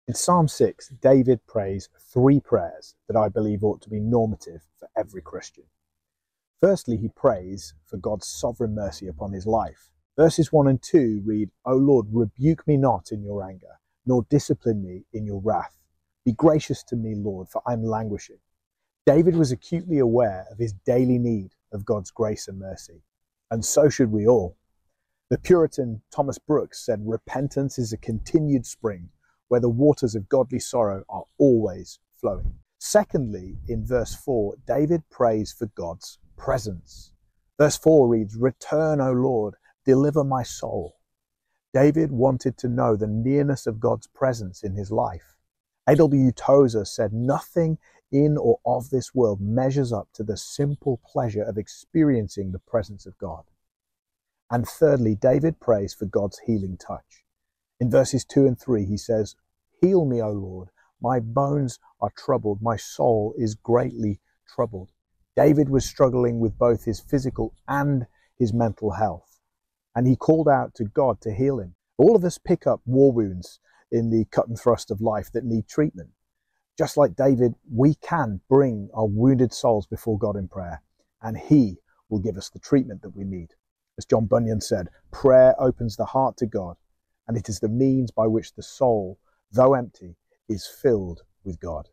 In Psalm 6, David prays three prayers that I believe ought to be normative for every Christian. Firstly, he prays for God's sovereign mercy upon his life. Verses 1 and 2 read, "O Lord, rebuke me not in your anger, nor discipline me in your wrath. Be gracious to me, Lord, for I am languishing." David was acutely aware of his daily need of God's grace and mercy, and so should we all. The Puritan Thomas Brooks said, "Repentance is a continued spring where the waters of godly sorrow are always flowing." Secondly, in verse 4, David prays for God's presence. Verse 4 reads, "Return, O Lord, deliver my soul." David wanted to know the nearness of God's presence in his life. A.W. Tozer said, "Nothing in or of this world measures up to the simple pleasure of experiencing the presence of God." And thirdly, David prays for God's healing touch. In verses 2 and 3, he says, "Heal me, O Lord, my bones are troubled, my soul is greatly troubled." David was struggling with both his physical and his mental health, and he called out to God to heal him. All of us pick up war wounds in the cut and thrust of life that need treatment. Just like David, we can bring our wounded souls before God in prayer, and he will give us the treatment that we need. As John Bunyan said, prayer opens the heart to God, and it is the means by which the soul, though empty, is filled with God.